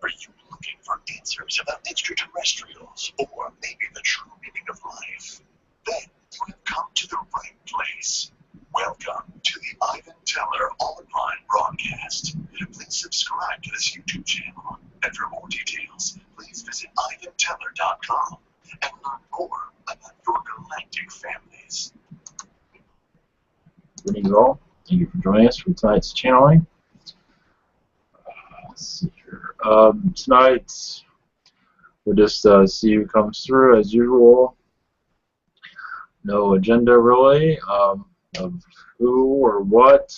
Are you looking for answers about extraterrestrials, or maybe the true meaning of life? Then you have come to the right place. Welcome to the Ivan Teller online broadcast. Please subscribe to this YouTube channel, and for more details, please visit ivanteller.com and learn more about your galactic families. Greetings all. Thank you for joining us for tonight's channeling. Let's see here. Tonight, we'll just see who comes through as usual. No agenda really of who or what.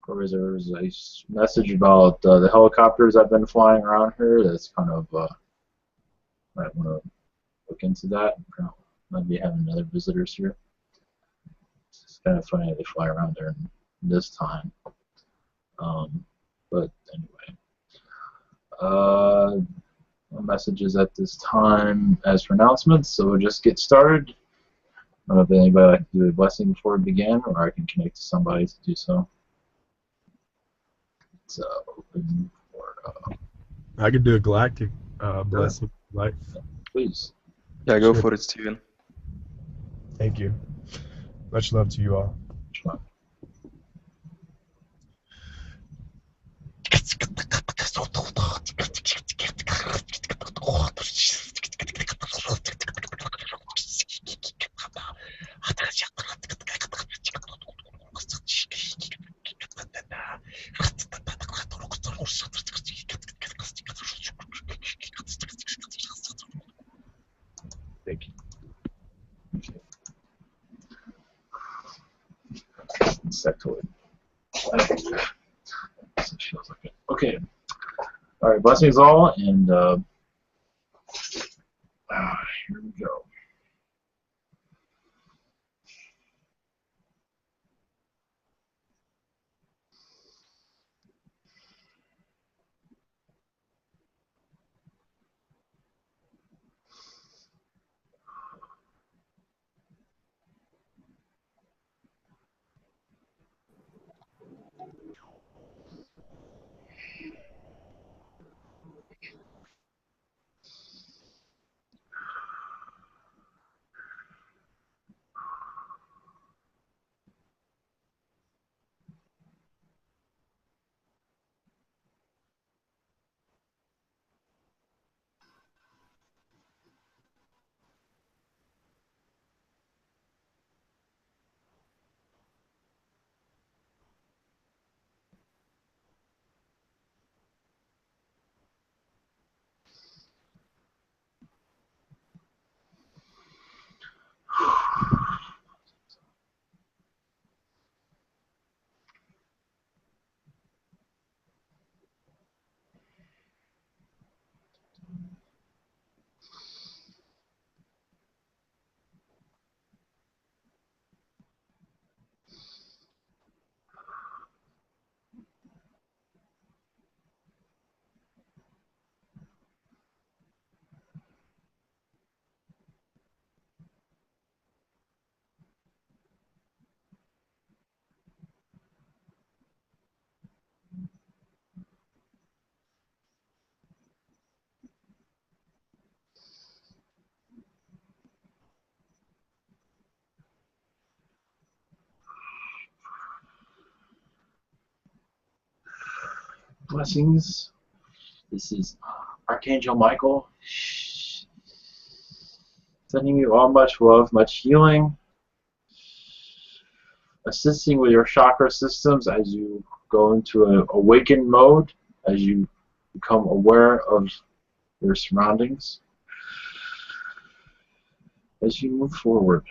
There's a message about the helicopters I've been flying around here. That's kind of might want to look into that. Might be having other visitors here. It's kind of funny they fly around there this time. But anyway, no messages at this time as for announcements, so we'll just get started. I don't know if anybody would like to do a blessing before we begin, or I can connect to somebody to do so. It's open for. I could do a galactic blessing, like. Please. Yeah, go for it, Steven. Thank you. Much love to you all. Sure. Thank you. Sectoid. Feels like it. Okay. All right. Blessings all, and here we go. Blessings. This is Archangel Michael sending you all much love, much healing, assisting with your chakra systems as you go into an awakened mode, as you become aware of your surroundings, as you move forward.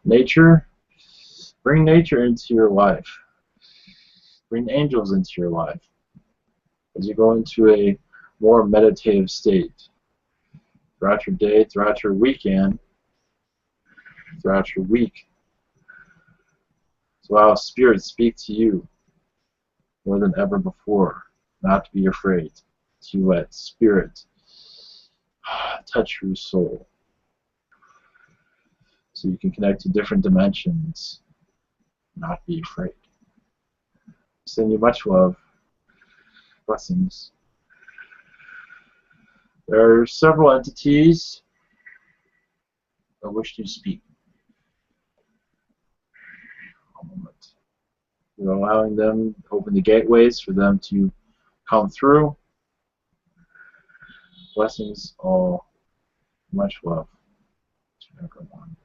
Nature, bring nature into your life. Bring angels into your life as you go into a more meditative state throughout your day, throughout your weekend, throughout your week. So allow Spirit speak to you more than ever before, not to be afraid, to let Spirit touch your soul so you can connect to different dimensions, not be afraid. Send you much love. Blessings. There are several entities that wish to speak. A moment. We're allowing them to open the gateways for them to come through. Blessings, all. Much love to everyone.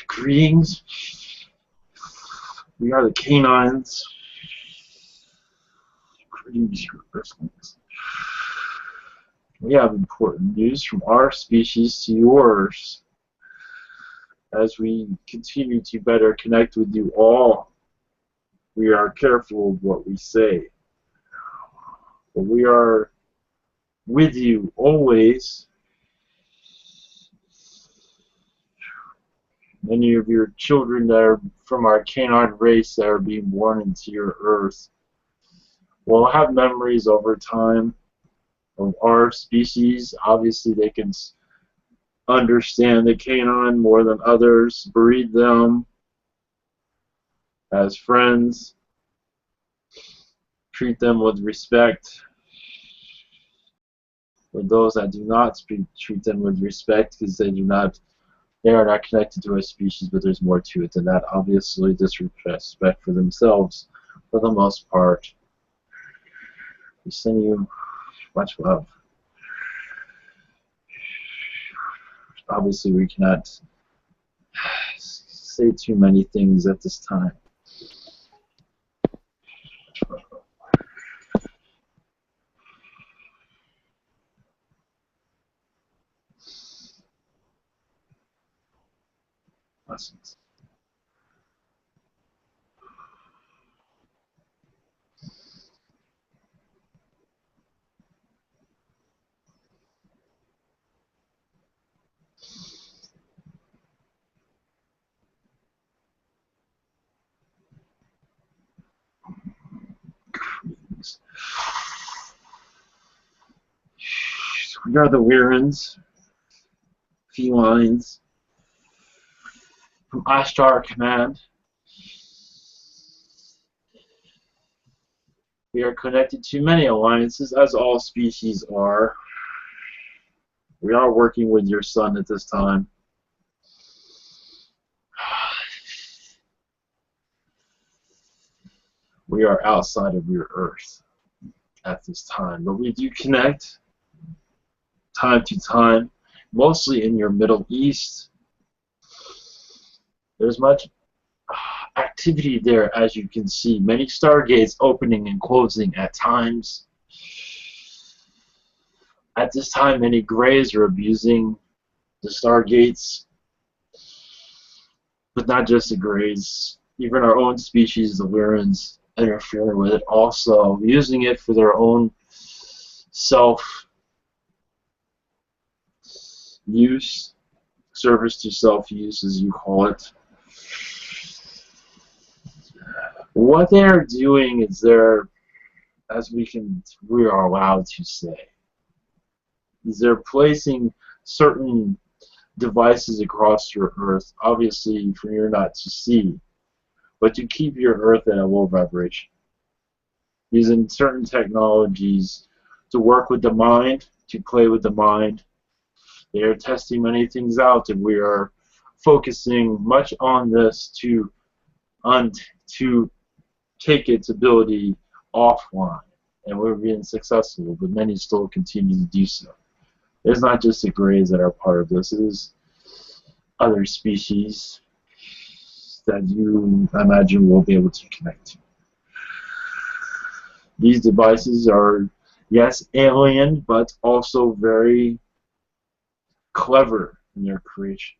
Greetings. We are the canines. Greetings, your earthlings. We have important news from our species to yours. As we continue to better connect with you all, we are careful of what we say. But we are with you always. Many of your children that are from our canine race that are being born into your earth will have memories over time of our species. Obviously, they can understand the canine more than others, breed them as friends, treat them with respect. With those that do not treat them with respect because they are not connected to a species, but there's more to it than that. Obviously, disrespect for themselves, for the most part. We send you much love. Obviously, we cannot say too many things at this time. Blessings. We are the Lyrans, felines, from Ashtar Command. We are connected to many alliances, as all species are. We are working with your son at this time. We are outside of your Earth at this time, but we do connect time to time, mostly in your Middle East. There's much activity there, as you can see. Many stargates opening and closing at times. At this time, many Greys are abusing the stargates, but not just the Greys. Even our own species, the Lyrans, interfering with it also, using it for their own self-use, service to self-use, as you call it. What they are doing is we are allowed to say, is they're placing certain devices across your Earth, obviously for you not to see, but to keep your Earth at a low vibration. Using certain technologies to work with the mind, to play with the mind. They are testing many things out, and we are focusing much on this to take its ability offline and we're being successful, but many still continue to do so. It's not just the Greys that are part of this. It is other species that you imagine will be able to connect to. These devices are, yes, alien, but also very clever in their creation,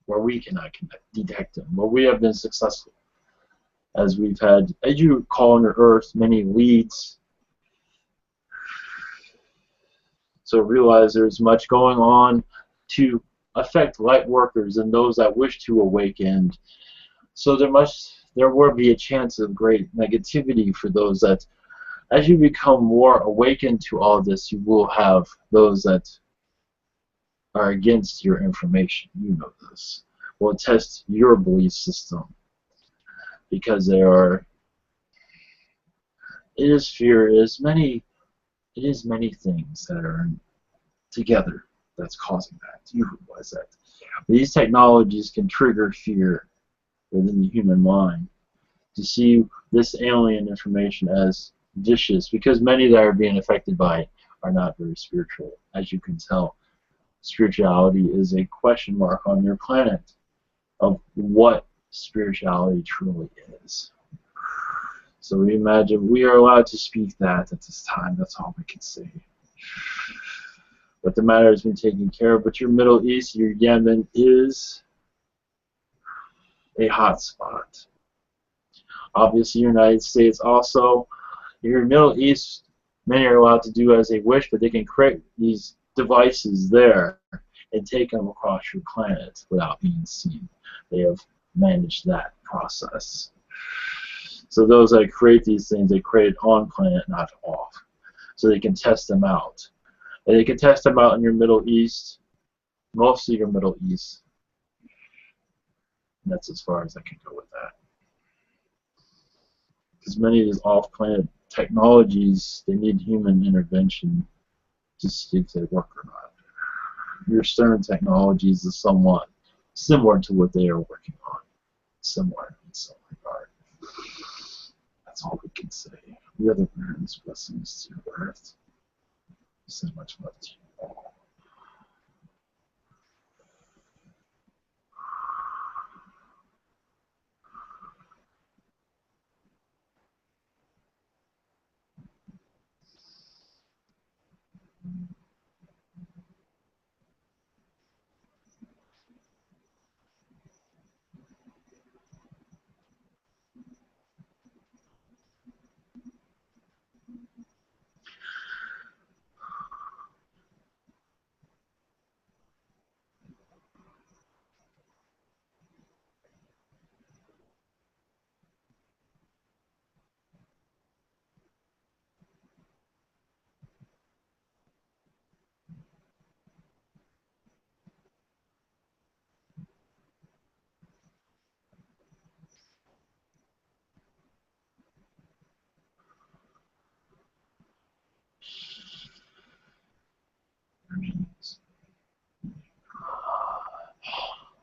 where we cannot detect them, where we have been successful. As we've had, as you call on Earth, many leads. So realize there's much going on to affect light workers and those that wish to awaken. So there will be a chance of great negativity for those that, as you become more awakened to all this, you will have those that are against your information. You know this. Will test your belief system because there are. It is fear. It is many things that are together that's causing that. You realize that these technologies can trigger fear within the human mind to see this alien information as vicious, because many that are being affected by it are not very spiritual. As you can tell, spirituality is a question mark on your planet of what spirituality truly is. So we imagine we are allowed to speak that at this time. That's all we can say. But the matter has been taken care of. But your Middle East, your Yemen, is a hot spot. Obviously, United States also. Your Middle East, many are allowed to do as they wish, but they can create these devices there and take them across your planet without being seen. They have managed that process. So those that create these things, they create on planet, not off. So they can test them out. And they can test them out in your Middle East, mostly your Middle East. And that's as far as I can go with that. Because many of these off-planet technologies, they need human intervention to see if they work or not. Your CERN technologies is somewhat similar to what they are working on. Similar in some regard. That's all we can say. We are the parents' blessings to your earth. So much love to you all.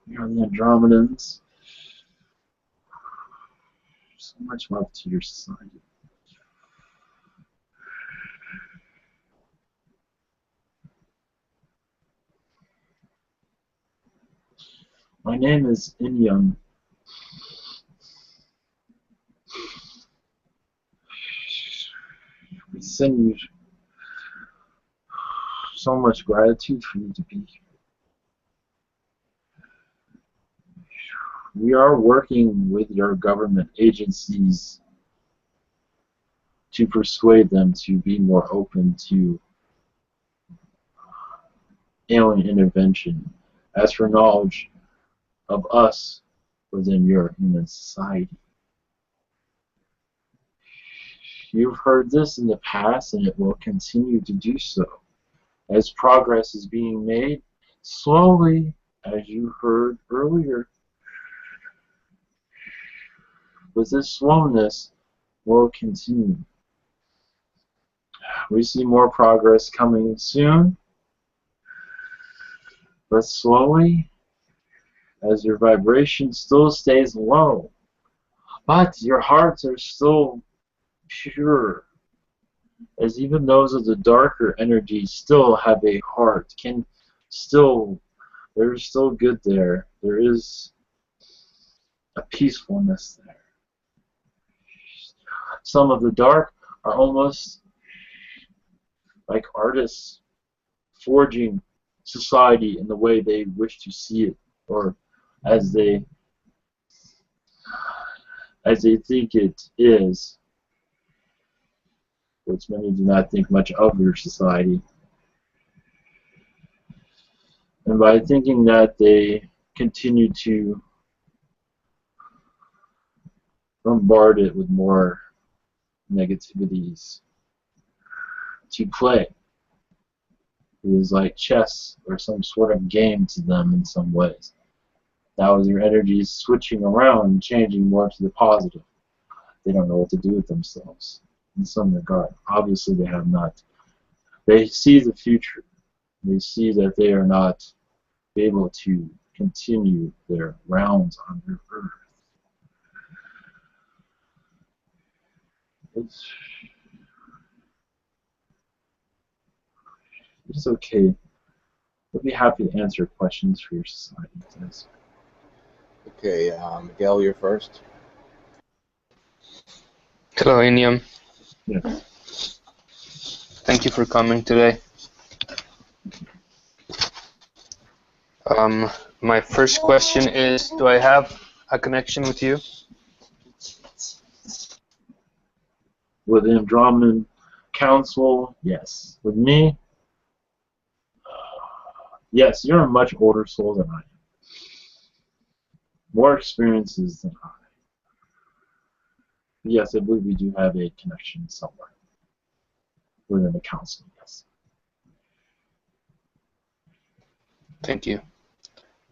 We are the Andromedans. So much love to your society. My name is Inyang. We send you so much gratitude for you to be here. We are working with your government agencies to persuade them to be more open to alien intervention as for knowledge of us within your human society. You've heard this in the past, and it will continue to do so as progress is being made slowly, as you heard earlier. But this slowness will continue. We see more progress coming soon, but slowly, as your vibration still stays low, but your hearts are still pure. as even those of the darker energies still have a heart, can still, there's still good there. There is a peacefulness there. Some of the dark are almost like artists forging society in the way they wish to see it, or as they think it is, which many do not think much of their society. And by thinking that, they continue to bombard it with more negativities to play. It is like chess or some sort of game to them in some ways. Now as your energy is switching around and changing more to the positive, they don't know what to do with themselves in some regard. Obviously they have not. They see the future. They see that they are not able to continue their rounds on their earth. It's okay. We'll be happy to answer questions for your society. Okay, Miguel, you're first. Hello, Inium. Yes. Thank you for coming today. My first question is, do I have a connection with you? With the Andromedan Council, yes. With me, yes, you're a much older soul than I am. More experiences than I. Yes, I believe we do have a connection somewhere within the council, yes. Thank you.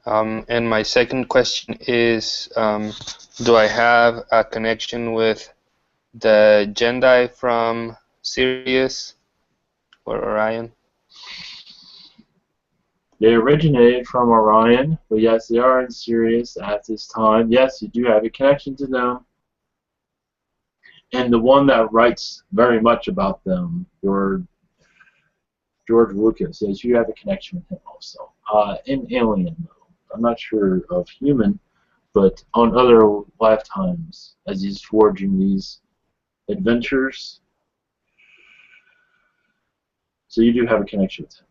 And my second question is, do I have a connection with the Jedi from Sirius or Orion? They originated from Orion, but yes, they are in Sirius at this time. Yes, you do have a connection to them. And the one that writes very much about them, George Lucas, yes, you have a connection with him also. In Alien, though. I'm not sure of human, but on other lifetimes, as he's forging these adventures. So you do have a connection with him.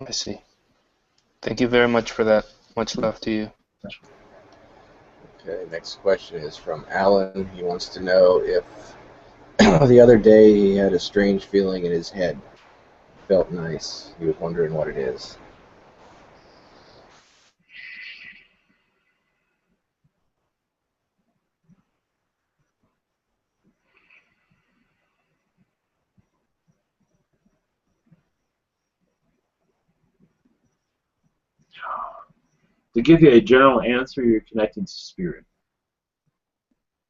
I see. Thank you very much for that. Much love to you. Okay, next question is from Alan. He wants to know if the other day he had a strange feeling in his head. Felt nice. He was wondering what it is. To give you a general answer, you're connecting to spirit.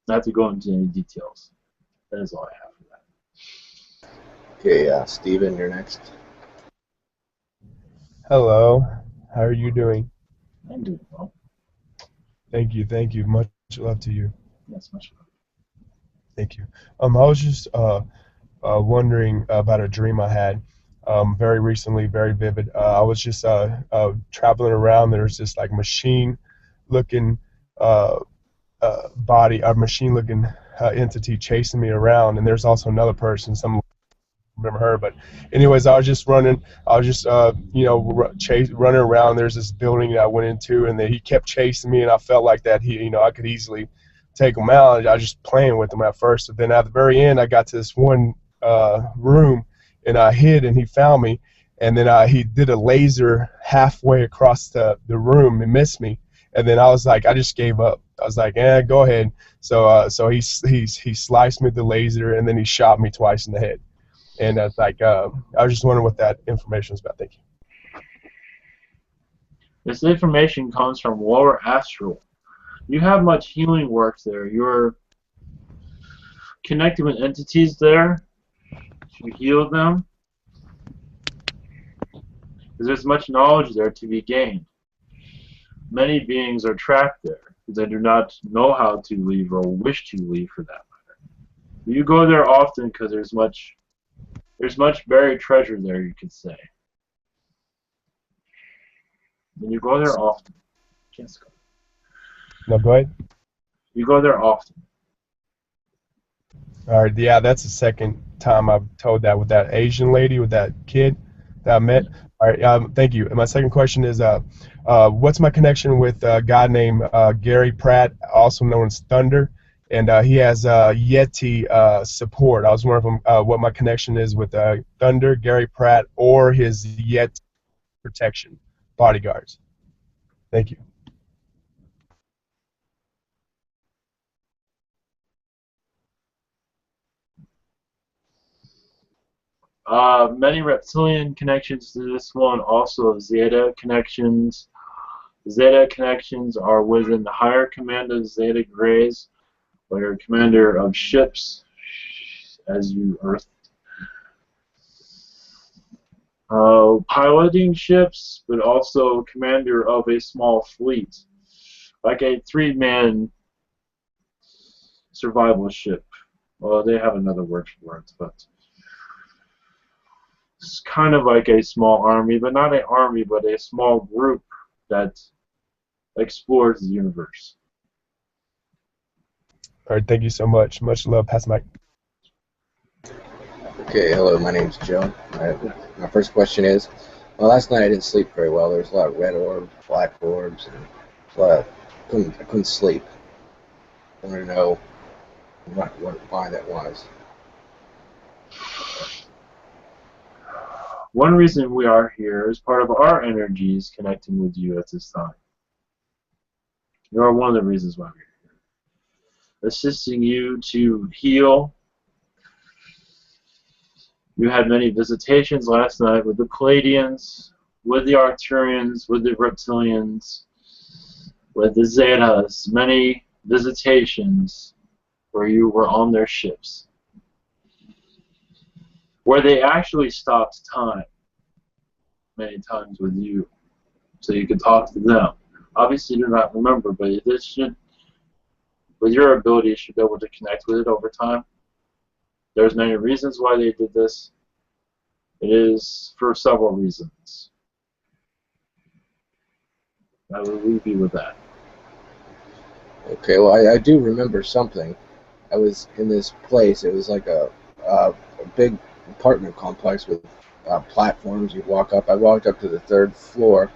Not to go into any details. That is all I have for that. Okay, Steven, you're next. Hello. How are you doing? I'm doing well. Thank you. Thank you. Much love to you. Yes, much love. Thank you. I was just wondering about a dream I had very recently, very vivid. I was just traveling around. There was this like machine-looking body, a machine-looking entity chasing me around, and there's also another person. Some remember her, but anyways, I was just running. I was just running around. There's this building that I went into, and he kept chasing me, and I felt like that I could easily take him out. I was just playing with him at first, but then at the very end, I got to this one room, and I hid, and he found me, and then he did a laser halfway across the room and missed me, and then I was like, I just gave up. I was like, go ahead. So he sliced me with the laser, and then he shot me twice in the head. And it's like, I was just wondering what that information is about. Thank you. This information comes from lower astral. You have much healing work there. You're connected with entities there to heal them. Because there's much knowledge there to be gained. Many beings are trapped there because they do not know how to leave or wish to leave for that matter. You go there often because there's much buried treasure there, you could say. And you go there often. Just go. No, go ahead. You go there often. All right, yeah, that's the second time I've told that with that Asian lady, with that kid that I met. All right, thank you. And my second question is, what's my connection with a guy named Gary Pratt, also known as Thunder? And he has Yeti support. I was wondering what my connection is with Thunder, Gary Pratt, or his Yeti protection bodyguards. Thank you. Many reptilian connections to this one, also Zeta connections. Zeta connections are within the higher command of Zeta Greys, where you're commander of ships, as you Earth. Piloting ships, but also commander of a small fleet, like a 3-man survival ship. Well, they have another word for it, but it's kind of like a small army, but not an army, but a small group that explores the universe. All right, thank you so much. Much love. Pass the mic. Okay, hello, my name's Joe. My first question is, well, last night I didn't sleep very well. There was a lot of red orbs, black orbs, and a lot of, I couldn't sleep. I wanted to know why that was. One reason we are here is part of our energies connecting with you at this time. You are one of the reasons why we're here. Assisting you to heal. You had many visitations last night with the Palladians, with the Arcturians, with the Reptilians, with the Zetas. Many visitations where you were on their ships, where they actually stopped time many times with you, so you could talk to them. Obviously, you do not remember, but this should, with your ability, you should be able to connect with it over time. There's many reasons why they did this. It is for several reasons. I will leave you with that. Okay, well, I do remember something. I was in this place. It was like a big apartment complex with platforms. You'd walk up. I walked up to the 3rd floor,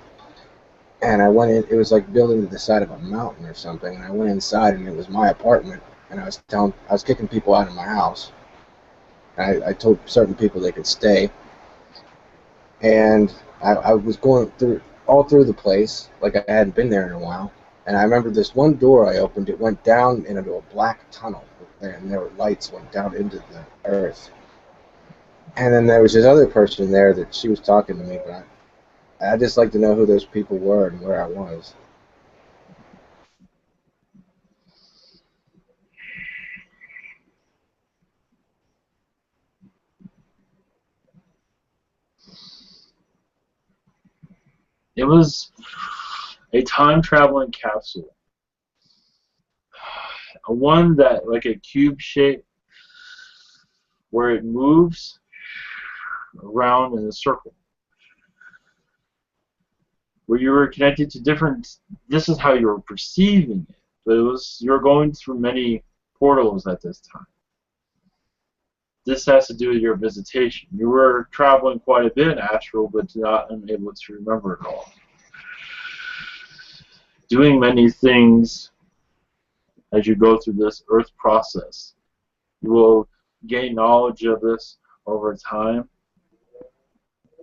and I went in. It was like building to the side of a mountain or something. And I went inside, and it was my apartment. And I was kicking people out of my house. And I told certain people they could stay. And I was going all through the place, like I hadn't been there in a while. And I remember this one door I opened. It went down into a black tunnel, and there were lights went down into the earth. And then there was this other person there that she was talking to me, but I'd just like to know who those people were and where I was. It was a time-traveling capsule. One that, like a cube shape, where it moves around in a circle. Where you were connected to different, this is how you were perceiving it, but you were going through many portals at this time. This has to do with your visitation. You were traveling quite a bit astral, but not unable to remember it all. Doing many things as you go through this earth process. You will gain knowledge of this over time,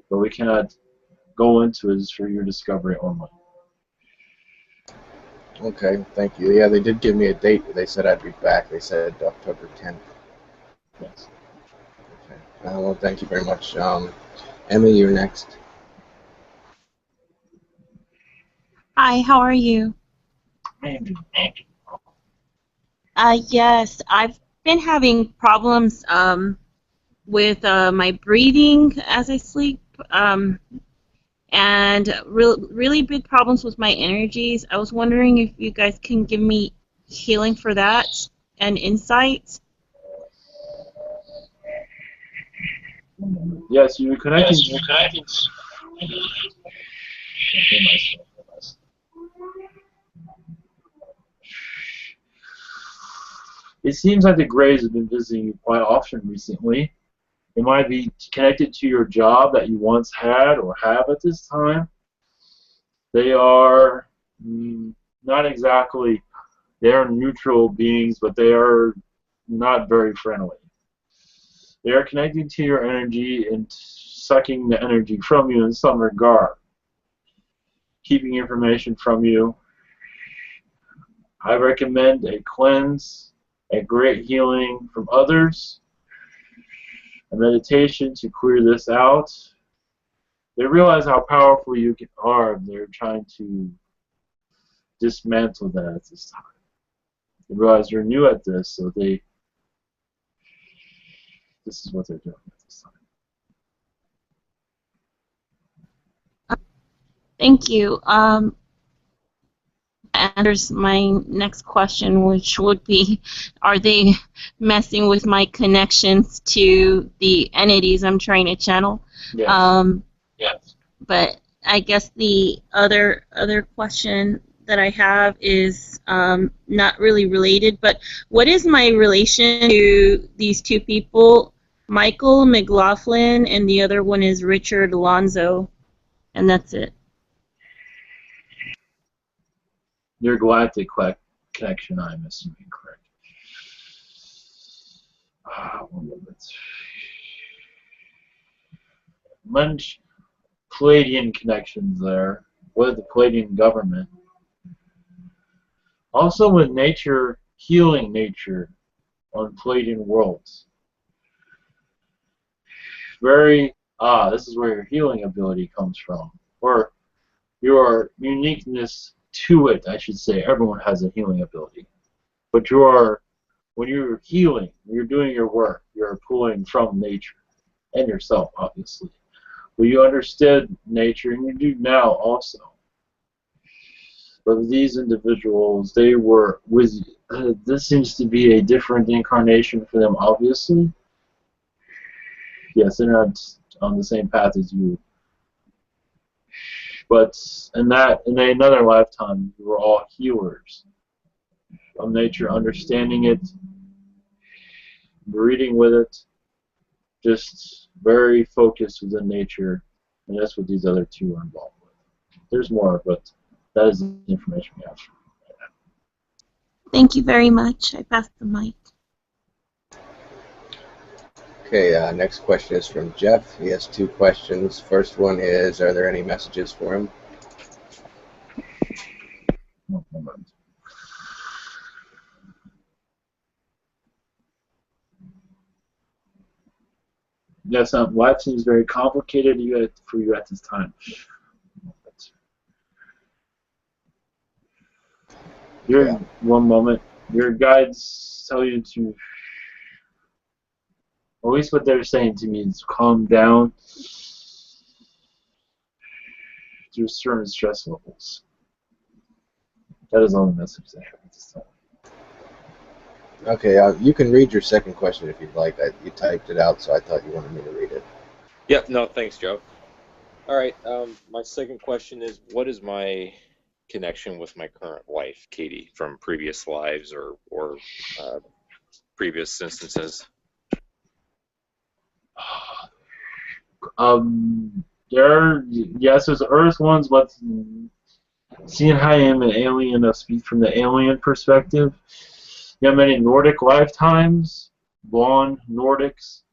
but we cannot go into it. It's for your discovery only. Okay, thank you. Yeah, they did give me a date. They said I'd be back. They said October 10th. Yes. Okay. Well, thank you very much. Emily, you're next. Hi, how are you? Yes, I've been having problems with my breathing as I sleep, and really big problems with my energies. I was wondering if you guys can give me healing for that and insight. Yes, you're connecting. It seems like the Greys have been visiting you quite often recently. It might be connected to your job that you once had or have at this time. They are not exactly, they are neutral beings, but they are not very friendly. They are connecting to your energy and sucking the energy from you in some regard, keeping information from you. I recommend a cleanse, a great healing from others, a meditation to clear this out. They realize how powerful you are, and they're trying to dismantle that at this time. They realize you're new at this, so this is what they're doing at this time. Thank you. Answers my next question, which would be, are they messing with my connections to the entities I'm trying to channel? Yes. Yes. But I guess the other question that I have is not really related, but what is my relation to these two people, Michael McLaughlin, and the other one is Richard Alonzo, and that's it. Your galactic connection, I'm assuming, correct. One moment. Munch Palladian connections there with the Palladian government. Also with nature, healing nature on Palladian worlds. This is where your healing ability comes from. Or your uniqueness to it, I should say. Everyone has a healing ability. But when you're healing, when you're doing your work, you're pulling from nature and yourself, obviously. Well, you understood nature, and you do now also. But these individuals, they were with you. This seems to be a different incarnation for them, obviously. Yes, they're not on the same path as you. But in another lifetime, you were all healers of nature, understanding it, breeding with it, just very focused within nature, and that's what these other two are involved with. There's more, but that is the information we have. Thank you very much. I pass the mic. Okay, next question is from Jeff. He has two questions. First one is, are there any messages for him? Yes, life seems very complicated for you at this time. One moment. Your guides tell you to, at least what they're saying to me is calm down through certain stress levels. That is all the message they have at this time. Okay, you can read your second question if you'd like. You typed it out, so I thought you wanted me to read it. Yep, no, thanks, Joe. All right, my second question is, what is my connection with my current wife, Katie, from previous lives or previous instances? There's Earth ones, but seeing how I am an alien, I speak from the alien perspective. You have many Nordic lifetimes, blonde Nordics,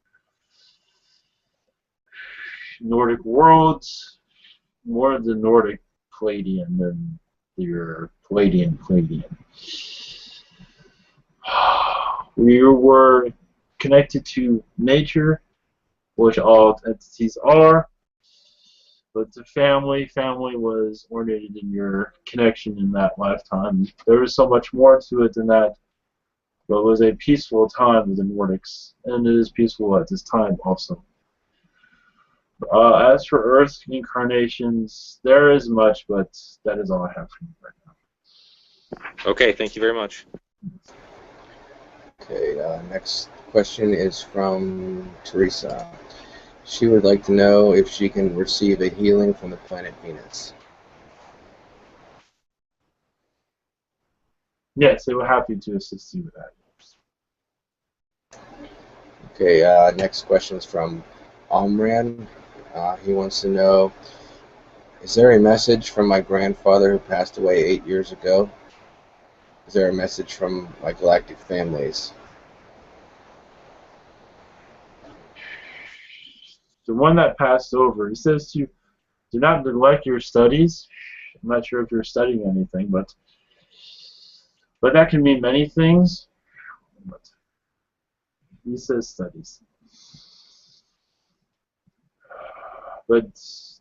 Nordic worlds, more of the Nordic Palladian than your Palladian. We were connected to nature, which all entities are, but the family was ordained in your connection in that lifetime. There was so much more to it than that, but it was a peaceful time with the Nordics, and it is peaceful at this time also. As for Earth incarnations, there is much, but that is all I have for you right now. Okay, thank you very much. Okay, next question is from Teresa. She would like to know if she can receive a healing from the planet Venus. Yes, they were happy to assist you with that. Okay, next question is from Omran. He wants to know, is there a message from my grandfather who passed away 8 years ago? Is there a message from my galactic families? The one that passed over, he says to do not neglect your studies. I'm not sure if you're studying anything, but that can mean many things. But he says studies. But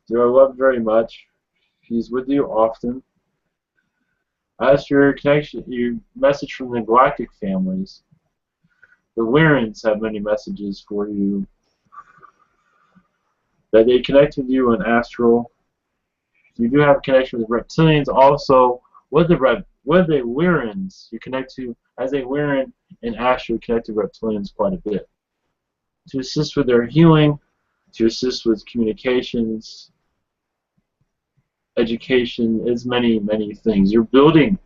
you are loved very much. He's with you often. As for your connection, your message from the galactic families, the Lyrans have many messages for you. That they connect with you in astral. You do have a connection with reptilians also. With the Lyrans, you connect to, as a Lyran in astral, you connect to reptilians quite a bit. To assist with their healing, to assist with communications, education, is many, many things. You're building,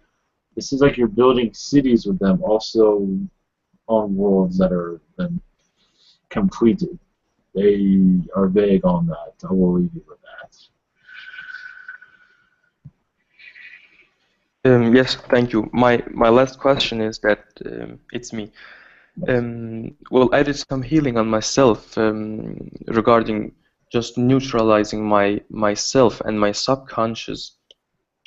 it seems like you're building cities with them also on worlds that are then completed. They are vague on that. I will leave you with that. Yes, thank you. My last question is that it's me. Well, I did some healing on myself regarding just neutralizing myself and my subconscious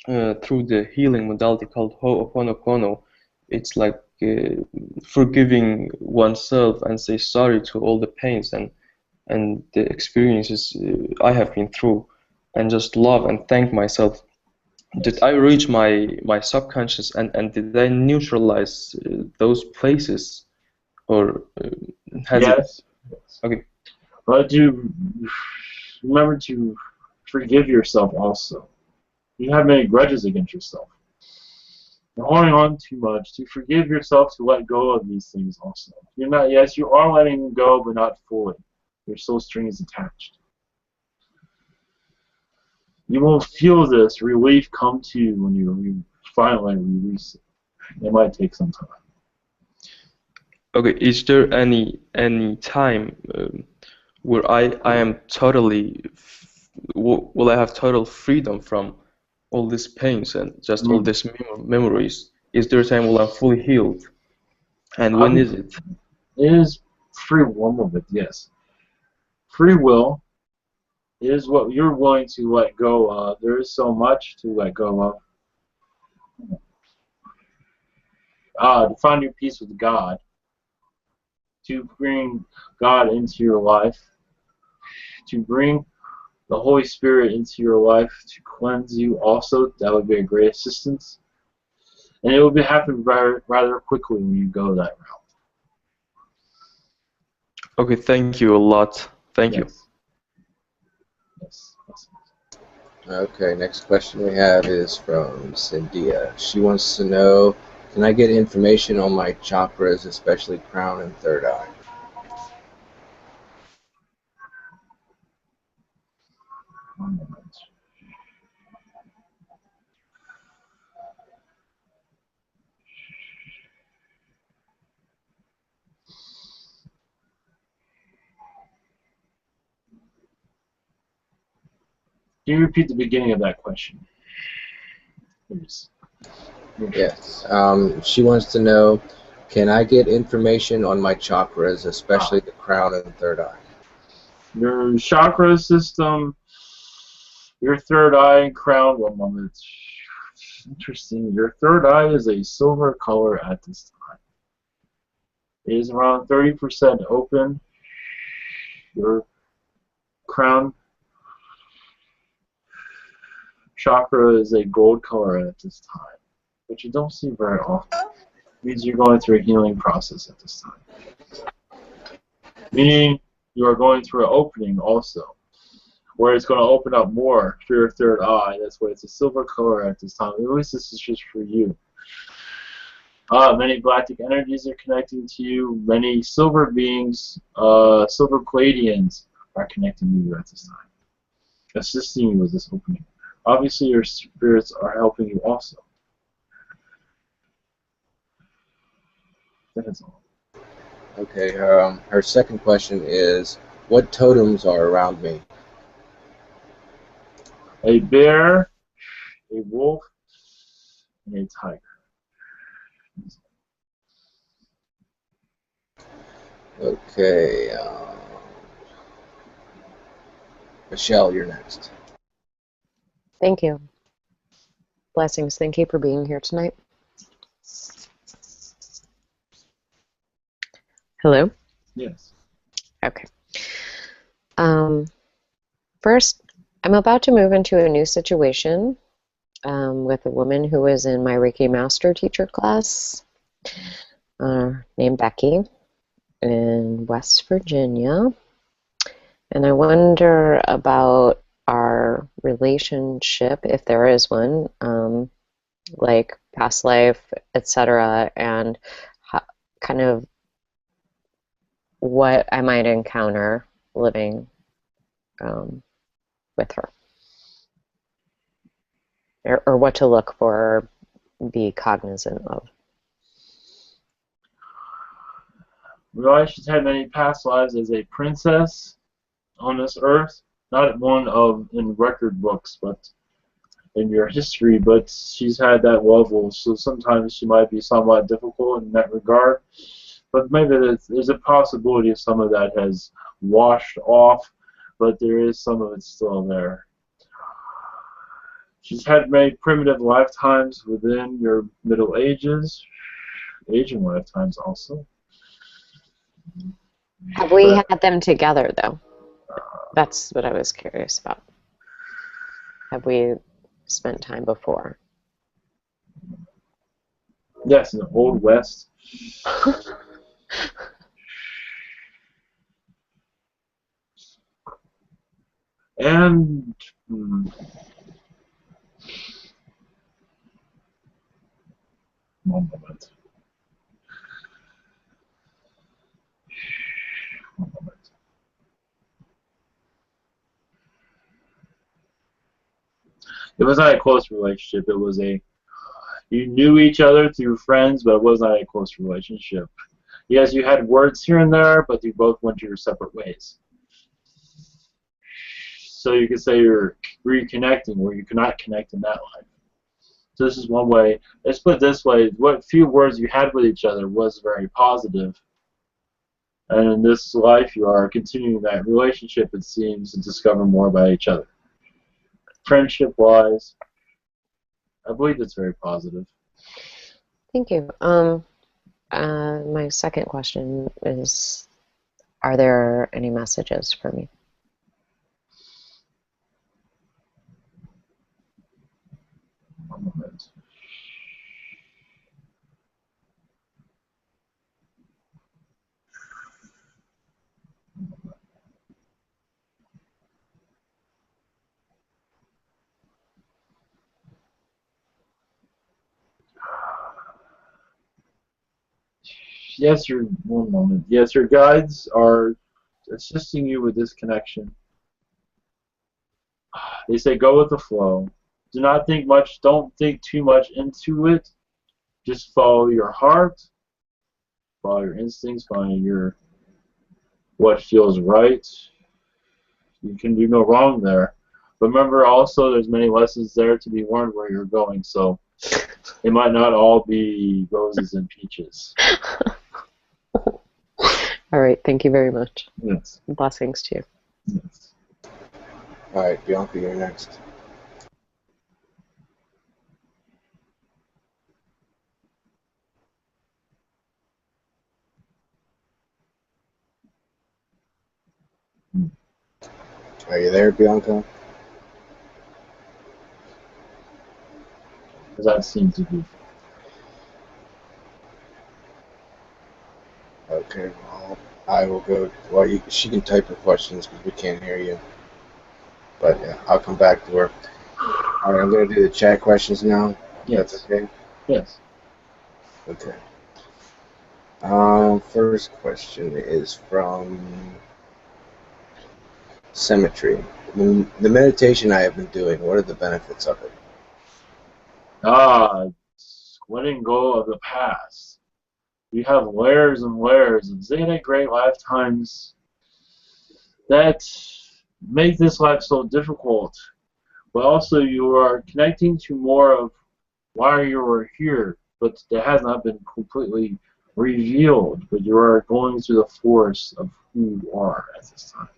through the healing modality called Ho'oponopono. It's like forgiving oneself and say sorry to all the pains and the experiences I have been through, and just love and thank myself. Did I reach my subconscious and did I neutralize those places, or has Yes. it? Okay. But do remember to forgive yourself also. You have many grudges against yourself. You're holding on too much. To forgive yourself, to let go of these things also. You're not. Yes, you are letting go, but not fully. Your soul string is attached. You will feel this relief come to you when you finally release it. It might take some time. Okay. Is there any time where I am totally will I have total freedom from all these pains and just all these memories? Is there a time when I'm fully healed? And when is it? It is free will of it, yes. Free will is what you're willing to let go of. There is so much to let go of. To find your peace with God. To bring God into your life. To bring the Holy Spirit into your life to cleanse you also. That would be a great assistance. And it would happen rather quickly when you go that route. Okay, thank you a lot. Thank you. Yes. Okay, next question we have is from Cynthia. She wants to know, can I get information on my chakras, especially crown and third eye? Can you repeat the beginning of that question, please? Yes. She wants to know, can I get information on my chakras, especially the crown and third eye? Your chakra system, your third eye and crown. One moment. Interesting. Your third eye is a silver color at this time. It is around 30% open. Your crown chakra is a gold color at this time, which you don't see very often. It means you're going through a healing process at this time. Meaning you are going through an opening also, where it's going to open up more for your third eye. That's why it's a silver color at this time. At least this is just for you. Many galactic energies are connecting to you. Many silver beings, silver Pleiadians, are connecting you at this time, assisting you with this opening. Obviously, your spirits are helping you also. That's all. Okay, her second question is, what totems are around me? A bear, a wolf, and a tiger. Okay, Michelle, you're next. Thank you. Blessings. Thank you for being here tonight. Hello? Yes. Okay. First, I'm about to move into a new situation with a woman who was in my Reiki Master Teacher class named Becky in West Virginia. And I wonder about our relationship, if there is one, like past life, etc., and kind of what I might encounter living with her, or what to look for, or be cognizant of. Well, she's had many past lives as a princess on this earth, not one of in record books, but in your history, but she's had that level, so sometimes she might be somewhat difficult in that regard. But maybe there's a possibility of some of that has washed off, but there is some of it still there. She's had many primitive lifetimes within your Middle Ages, Asian lifetimes also. Have we had them together, though? That's what I was curious about. Have we spent time before? Yes, in the Old West. And one moment. It was not a close relationship. It was you knew each other through friends, but it was not a close relationship. Yes, you had words here and there, but you both went your separate ways. So you could say you're reconnecting where you could not connect in that life. So this is one way. Let's put it this way. What few words you had with each other was very positive. And in this life, you are continuing that relationship, it seems, and discover more about each other. Friendship-wise, I believe it's very positive. Thank you. My second question is, are there any messages for me? One moment. Yes, one moment. Yes, your guides are assisting you with this connection. They say go with the flow. Do not think much. Don't think too much into it. Just follow your heart. Follow your instincts. Follow your what feels right. You can do no wrong there. But remember also there's many lessons there to be learned where you're going. So it might not all be roses and peaches. All right. Thank you very much. Yes. Blessings to you. Yes. All right, Bianca, you're next. Are you there, Bianca? Because that seems to be. Okay, well, I will go. Well, she can type her questions because we can't hear you. But yeah, I'll come back to her. All right, I'm going to do the chat questions now. Yes. That's okay? Yes. Okay. First question is from symmetry. The meditation I have been doing, what are the benefits of it? Letting go of the past. You have layers and layers of Zeta great lifetimes that make this life so difficult. But also you are connecting to more of why you are here, but that has not been completely revealed. But you are going through the force of who you are at this time.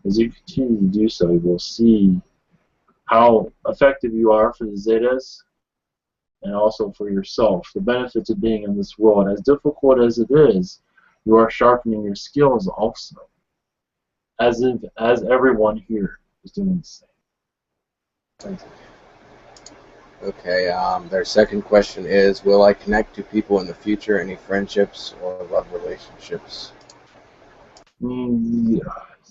As you continue to do so, you will see how effective you are for the Zetas and also for yourself. The benefits of being in this world, as difficult as it is, you are sharpening your skills also, as everyone here is doing the same. Thank you. Okay, their second question is, will I connect to people in the future, any friendships or love relationships?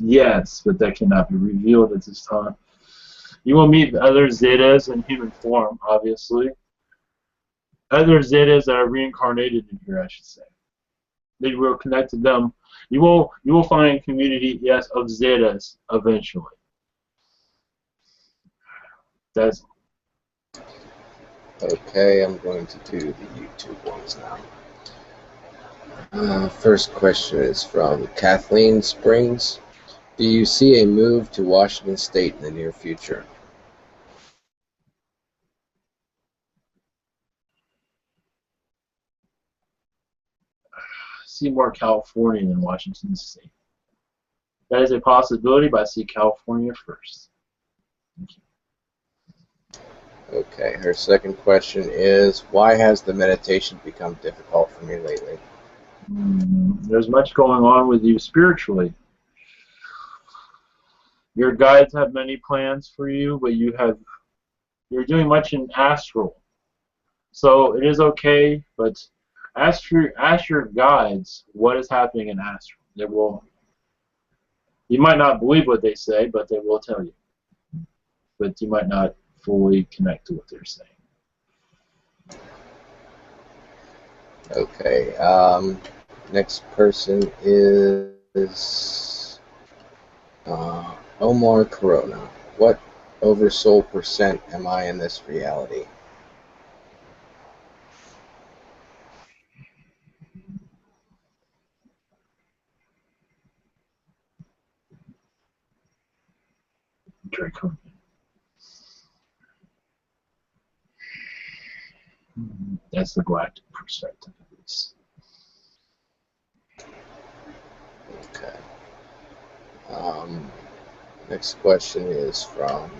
Yes, but that cannot be revealed at this time. You will meet other Zetas in human form, obviously. Other Zetas that are reincarnated in here, I should say. They will connect to them. You will find a community, yes, of Zetas eventually. That's Okay, I'm going to do the YouTube ones now. First question is from Kathleen Springs. Do you see a move to Washington State in the near future? see more California than Washington State. That is a possibility, but I see California first. Thank you. Okay, her second question is, why has the meditation become difficult for me lately? There's much going on with you spiritually. Your guides have many plans for you, but you're doing much in astral. So it is okay, but ask your guides what is happening in astral. You might not believe what they say, but they will tell you. But you might not fully connect to what they're saying. Okay, next person is Omar Corona. What oversoul percent am I in this reality? Draco. That's the galactic perspective, at least. Okay. Next question is from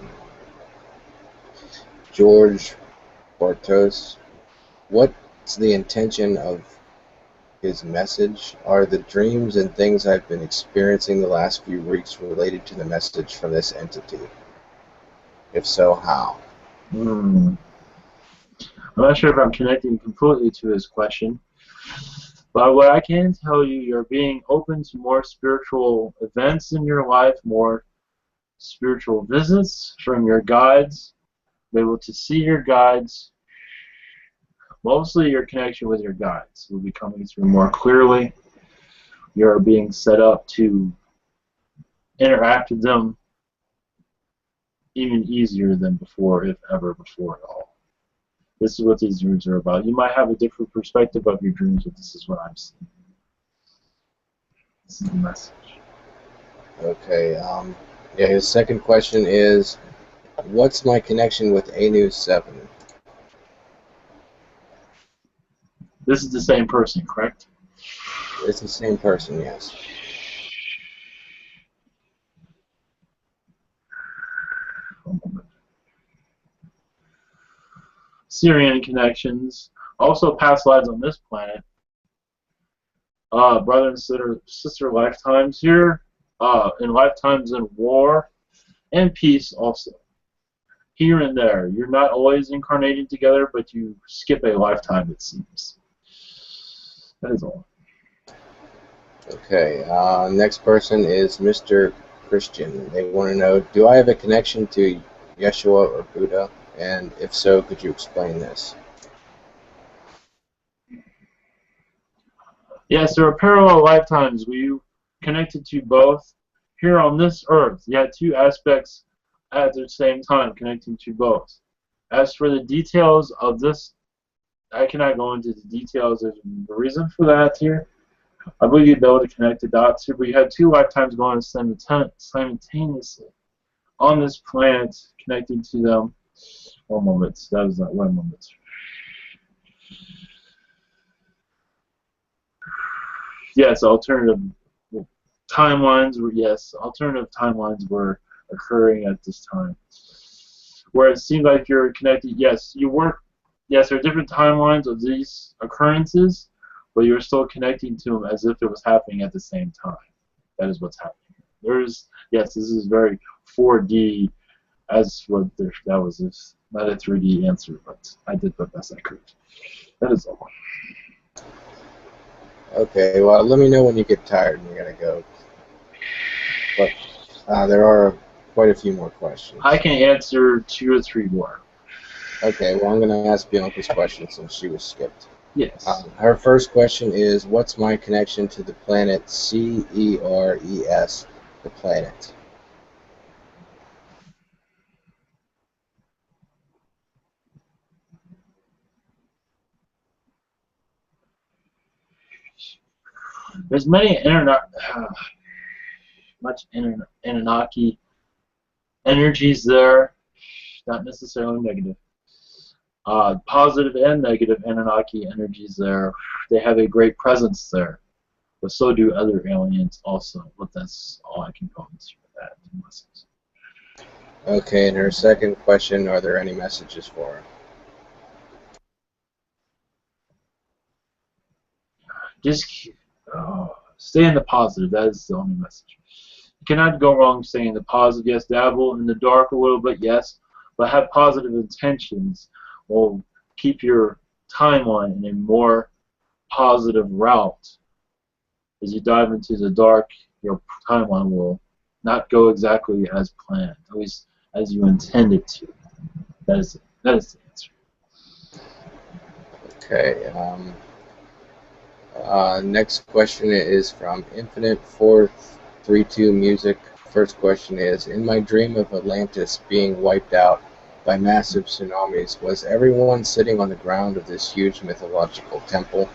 George Bartos. What's the intention of his message? Are the dreams and things I've been experiencing the last few weeks related to the message from this entity? If so, how? I'm not sure if I'm connecting completely to his question, but what I can tell you, you're being open to more spiritual events in your life, more spiritual visits from your guides, be able to see your guides. Mostly your connection with your guides will be coming through more clearly. You're being set up to interact with them even easier than before, if ever before at all. This is what these dreams are about. You might have a different perspective of your dreams, but this is what I'm seeing. This is the message. Okay, yeah, his second question is, what's my connection with Anu 7? This is the same person, correct? It's the same person, yes. Syrian connections, also past lives on this planet. Brother and sister lifetimes here, in lifetimes in war and peace also. Here and there. You're not always incarnating together, but you skip a lifetime, it seems. That is all. Okay, next person is Mr. Christian. They want to know, do I have a connection to Yeshua or Buddha? And if so, could you explain this? Yes, there are parallel lifetimes where you connected to both. here on this earth, you had two aspects at the same time connecting to both. As for the details of this, I cannot go into the details. There's a reason for that here. I believe you'd be able to connect the dots here, but you had two lifetimes going simultaneously on this planet, connecting to them. One moment. That was not 1 moment. Yes, alternative timelines were occurring at this time. Where it seemed like you're connected, yes, you weren't. Yes, there are different timelines of these occurrences, but you're still connecting to them as if it was happening at the same time. That is what's happening. Yes, this is very 4D, as what that was. This, not a 3D answer, but I did the best I could. That is all. Okay, well, let me know when you get tired and you gotta go. But there are quite a few more questions. I can answer 2 or 3 more. Okay, well, I'm gonna ask Bianca's question since she was skipped. Yes. Her first question is, what's my connection to the planet Ceres, the planet? There's many Anunnaki energies there, not necessarily negative. Positive and negative Anunnaki energies there. They have a great presence there, but so do other aliens also. But that's all I can go into with that. Okay, and her second question, are there any messages for her? Just stay in the positive. That is the only message. You cannot go wrong staying in the positive. Yes, dabble in the dark a little bit, yes, but have positive intentions will keep your timeline in a more positive route. As you dive into the dark, your timeline will not go exactly as planned, at least as you intended to. That is the answer. Okay. Next question is from Infinite432 Music. First question is, in my dream of Atlantis being wiped out by massive tsunamis, was everyone sitting on the ground of this huge mythological temple,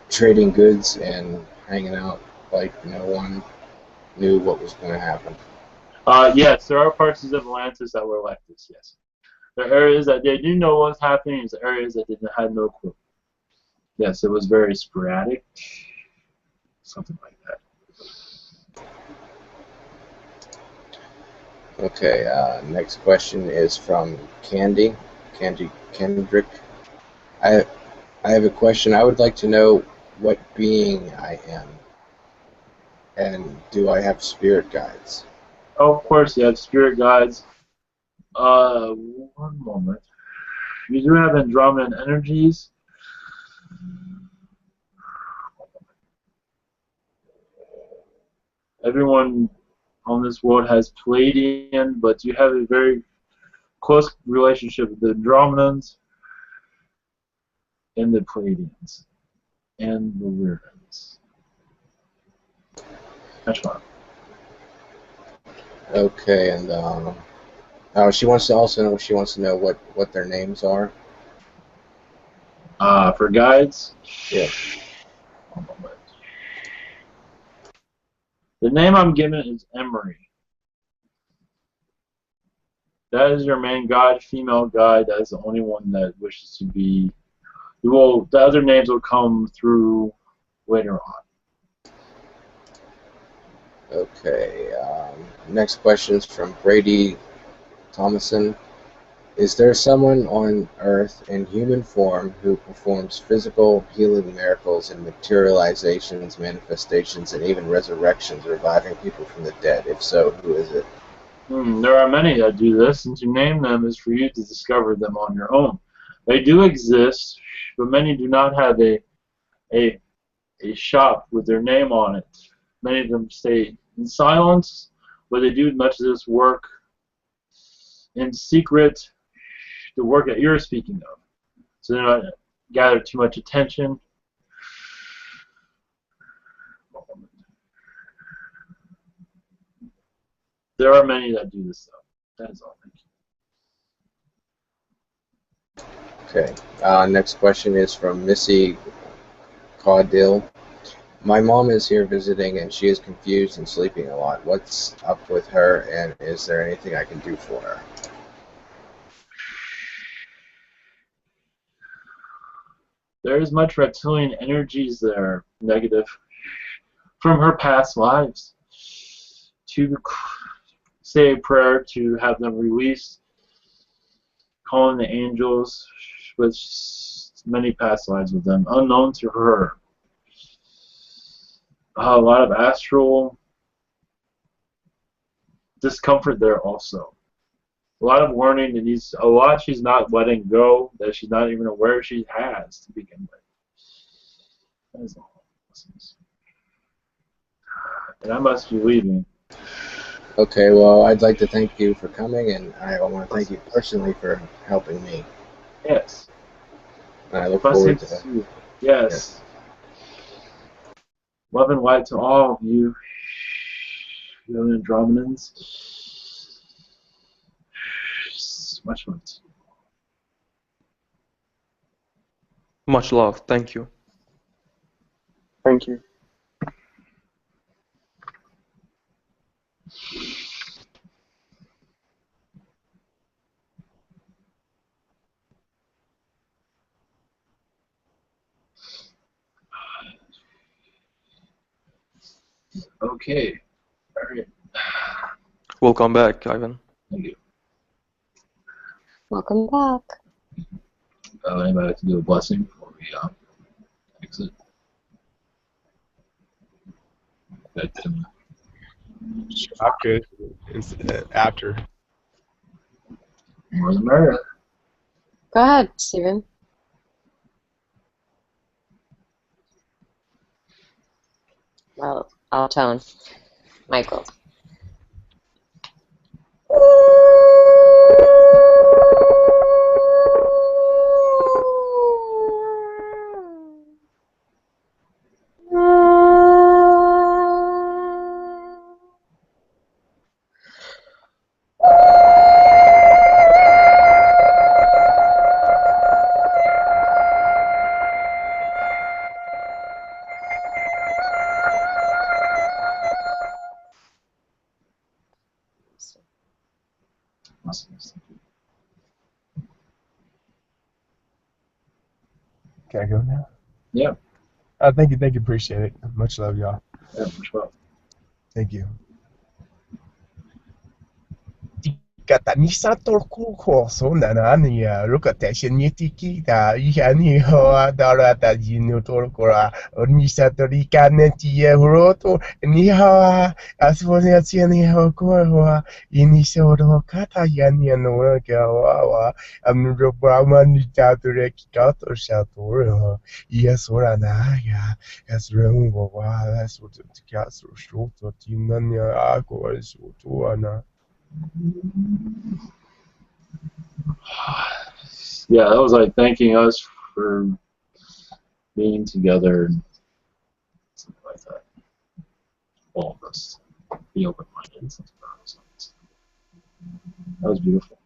trading goods and hanging out like no one knew what was going to happen? Yes, there are parts of Atlantis that were like this, yes. There are areas that they do know what's happening, and there are areas that they had no clue. Yes, it was very sporadic, something like that. Okay, next question is from Kendrick. I have a question. I would like to know what being I am, and do I have spirit guides? Oh, of course, you have spirit guides. 1 moment. You do have Andromedan energies. Everyone on this world has Palladian, but you have a very close relationship with the Andromedans and the Palladians and the Lyrans. That's fine. Okay, and she wants to know what their names are. For guides? Yeah. The name I'm given is Emery. That is your main guide, female guide. That is the only one that wishes to be. The other names will come through later on. Okay. Next question is from Brady Thomason. Is there someone on Earth in human form who performs physical healing miracles and materializations, manifestations, and even resurrections, reviving people from the dead? If so, who is it? There are many that do this, and to name them is for you to discover them on your own. They do exist, but many do not have a shop with their name on it. Many of them stay in silence, but they do much of this work in secret, the work that you're speaking of. So they don't gather too much attention. There are many that do this though. That is all. Thank you. Okay. Next question is from Missy Caudill. My mom is here visiting and she is confused and sleeping a lot. What's up with her, and is there anything I can do for her? There is much reptilian energies there, negative, from her past lives. To say a prayer to have them released, calling the angels, with many past lives with them, unknown to her. A lot of astral discomfort there also. A lot of learning that needs, a lot she's not letting go, that she's not even aware she has to begin with. That is all. And I must be leaving. Okay, well, I'd like to thank you for coming, and I want to thank you personally for helping me. Yes. And I look forward to that. Yes. Love and light to all of you, young Andromedans. Much love to you. Much love. Thank you. Thank you. Okay. All right. Welcome back, Ivan. Thank you. Welcome back. Anybody like to do a blessing before we exit? I could. After. More the merrier. Go ahead, Steven. Well, I'll tone. Michael. Can I go now? Yeah. Thank you, appreciate it. Much love, y'all. Yeah, much love. Thank you. Katanisa torkuko sonanania rukatashinitiki da ihani hoa darata jinu torkora onisa torikaneti roto niha aswaniatiani hokoa inisoro kata yani no gawa amrobrahmani tature kikato shator yesora naya as rumbo wa that's what the castle short tinanya ako is tuana. Yeah, that was like thanking us for being together and something like that. All of us. Be open-minded. That was beautiful.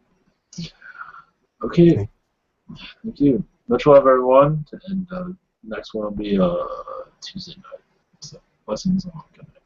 Okay. Thank you. Much love, everyone. And next one will be Tuesday night. So, blessings on. Good night.